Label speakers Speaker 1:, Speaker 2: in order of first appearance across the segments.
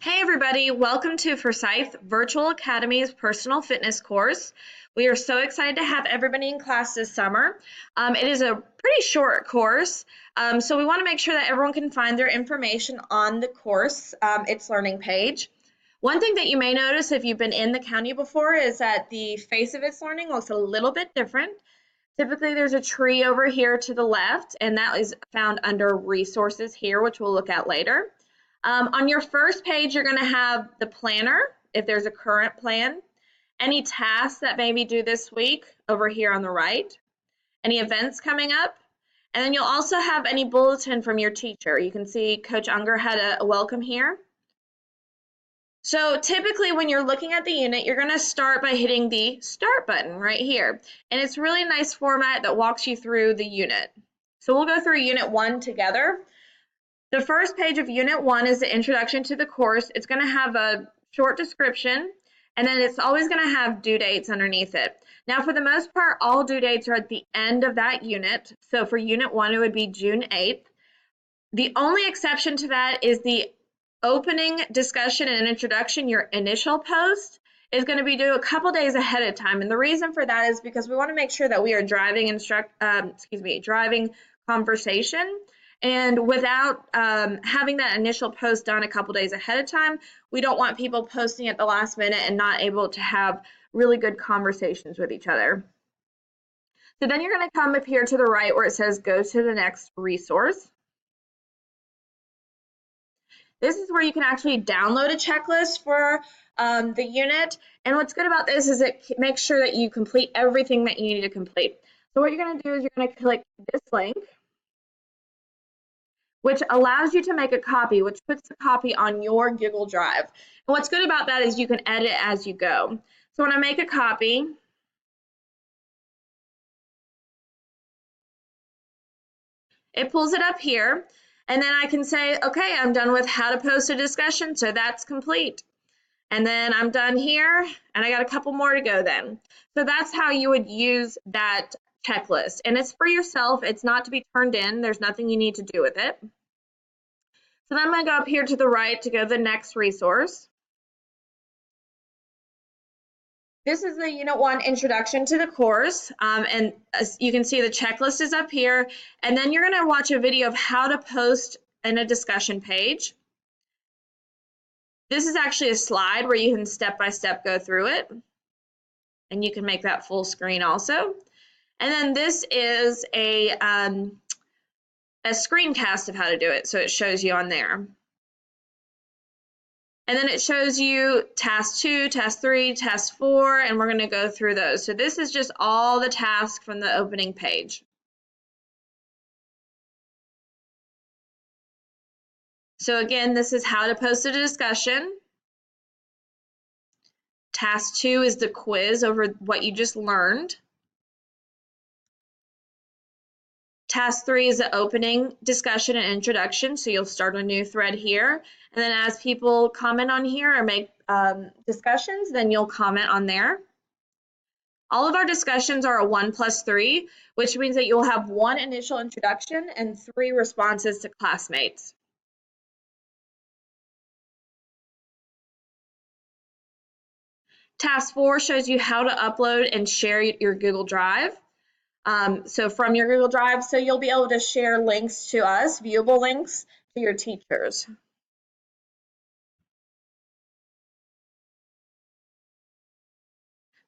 Speaker 1: Hey everybody, welcome to Forsyth Virtual Academy's personal fitness course. We are so excited to have everybody in class this summer. It is a pretty short course, so we want to make sure that everyone can find their information on the course, its learning page. One thing that you may notice if you've been in the county before is that the face of its learning looks a little bit different. Typically there's a tree over here to the left, and that is found under resources here, which we'll look at later. On your first page, you're going to have the planner, if there's a current plan, any tasks that may be due this week over here on the right, any events coming up, and then you'll also have any bulletin from your teacher. You can see Coach Unger had a welcome here. So typically when you're looking at the unit, you're going to start by hitting the Start button right here. And it's really a nice format that walks you through the unit. So we'll go through Unit 1 together. The first page of Unit 1 is the introduction to the course. It's going to have a short description, and then it's always going to have due dates underneath it. Now, for the most part, all due dates are at the end of that unit. So for Unit 1, it would be June 8th. The only exception to that is the opening discussion and introduction. Your initial post is going to be due a couple days ahead of time. And the reason for that is because we want to make sure that we are driving conversation. And without having that initial post done a couple days ahead of time, we don't want people posting at the last minute and not able to have really good conversations with each other. So then you're going to come up here to the right where it says go to the next resource. This is where you can actually download a checklist for the unit. And what's good about this is it makes sure that you complete everything that you need to complete. So what you're going to do is you're going to click this link, which allows you to make a copy, which puts the copy on your Google Drive. And what's good about that is you can edit as you go. So when I make a copy, it pulls it up here, and then I can say, okay, I'm done with how to post a discussion, so that's complete. And then I'm done here, and I got a couple more to go then. So that's how you would use that checklist. And it's for yourself. It's not to be turned in. There's nothing you need to do with it. So then I'm going to go up here to the right to go to the next resource. This is the Unit 1 introduction to the course, and as you can see the checklist is up here, and then you're going to watch a video of how to post in a discussion page. This is actually a slide where you can step-by-step go through it, and you can make that full screen also. And then this is a screencast of how to do it, so it shows you on there. And then it shows you task 2, task 3, task 4, and we're going to go through those. So this is just all the tasks from the opening page. So again, this is how to post a discussion. Task 2 is the quiz over what you just learned. Task 3 is the opening discussion and introduction, so you'll start a new thread here. And then as people comment on here or make discussions, then you'll comment on there. All of our discussions are a 1+3, which means that you'll have 1 initial introduction and 3 responses to classmates. Task 4 shows you how to upload and share your Google Drive. So from your Google Drive, so you'll be able to share links to us, viewable links to your teachers.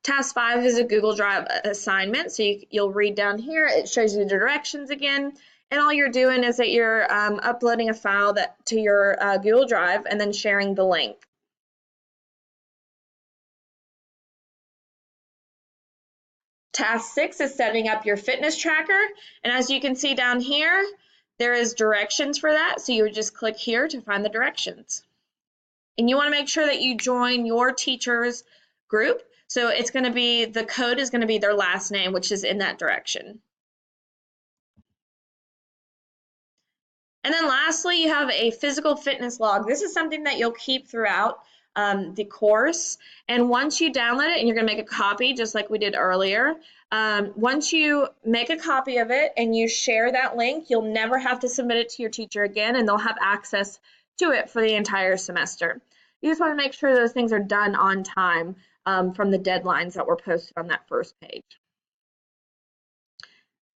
Speaker 1: Task 5 is a Google Drive assignment, so you'll read down here. It shows you the directions again, and all you're doing is that you're uploading a file to your Google Drive and then sharing the link. Task 6 is setting up your fitness tracker, and as you can see down here, there is directions for that, so you would just click here to find the directions. And you want to make sure that you join your teacher's group, so it's going to be, the code is going to be their last name, which is in that direction. And then lastly, you have a physical fitness log. This is something that you'll keep throughout the course, and once you download it, and you're going to make a copy just like we did earlier, once you make a copy of it and you share that link, you'll never have to submit it to your teacher again, and they'll have access to it for the entire semester. You just want to make sure those things are done on time from the deadlines that were posted on that first page.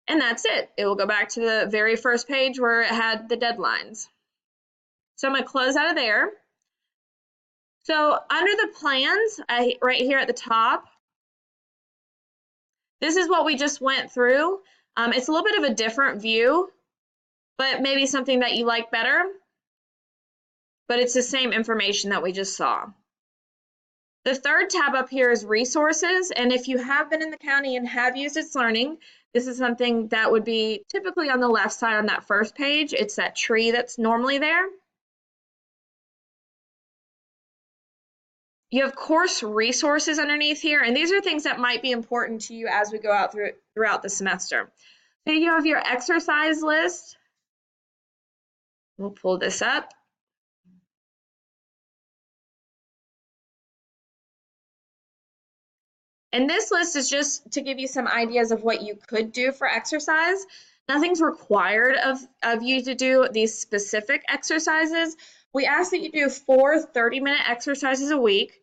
Speaker 1: And that's it. It will go back to the very first page where it had the deadlines. So I'm going to close out of there. So under the plans, right here at the top, this is what we just went through. It's a little bit of a different view, but maybe something that you like better. But it's the same information that we just saw. The third tab up here is resources, and if you have been in the county and have used It's Learning, this is something that would be typically on the left side on that first page. It's that tree that's normally there. You have course resources underneath here, and these are things that might be important to you as we go out throughout the semester. So you have your exercise list. We'll pull this up. And this list is just to give you some ideas of what you could do for exercise. Nothing's required of you to do these specific exercises. We ask that you do 4 30-minute exercises a week.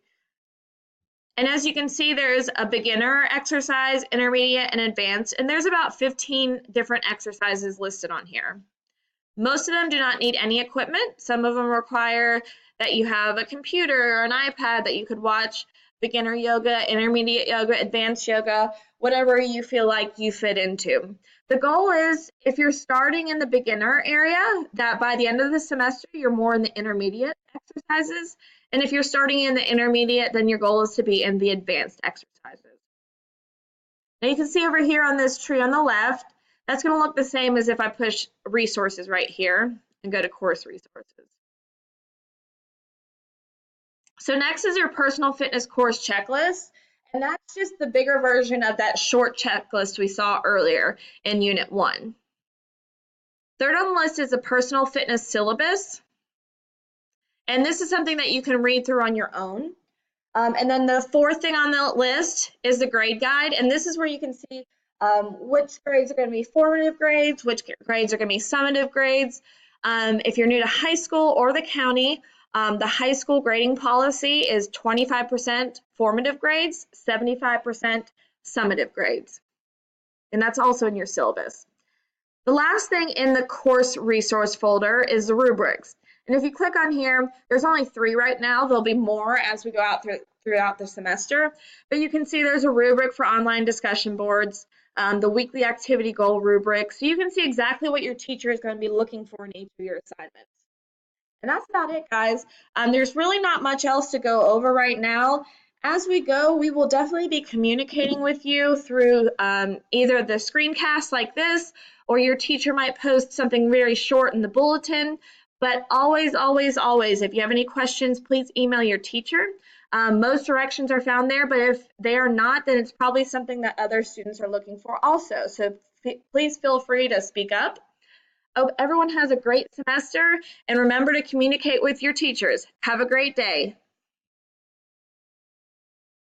Speaker 1: And as you can see, there's a beginner exercise, intermediate, and advanced, and there's about 15 different exercises listed on here. Most of them do not need any equipment. Some of them require that you have a computer or an iPad that you could watch beginner yoga, intermediate yoga, advanced yoga, whatever you feel like you fit into. The goal is, if you're starting in the beginner area, that by the end of the semester, you're more in the intermediate exercises. And if you're starting in the intermediate, then your goal is to be in the advanced exercises. Now you can see over here on this tree on the left, that's going to look the same as if I push resources right here and go to course resources. So next is your personal fitness course checklist, and that's just the bigger version of that short checklist we saw earlier in Unit 1. Third on the list is a personal fitness syllabus, and this is something that you can read through on your own. And then the fourth thing on the list is the grade guide, and this is where you can see which grades are going to be formative grades, which grades are going to be summative grades. If you're new to high school or the county, the high school grading policy is 25% formative grades, 75% summative grades. And that's also in your syllabus. The last thing in the course resource folder is the rubrics. And if you click on here, there's only 3 right now. There'll be more as we go out throughout the semester. But you can see there's a rubric for online discussion boards, the weekly activity goal rubric. So you can see exactly what your teacher is going to be looking for in each of your assignments. And that's about it, guys. There's really not much else to go over right now. As we go, we will definitely be communicating with you through either the screencast like this, or your teacher might post something very short in the bulletin. But always, always, always, if you have any questions, please email your teacher. Most directions are found there, but if they are not, then it's probably something that other students are looking for also. So please feel free to speak up. Hope everyone has a great semester, and remember to communicate with your teachers. Have a great day.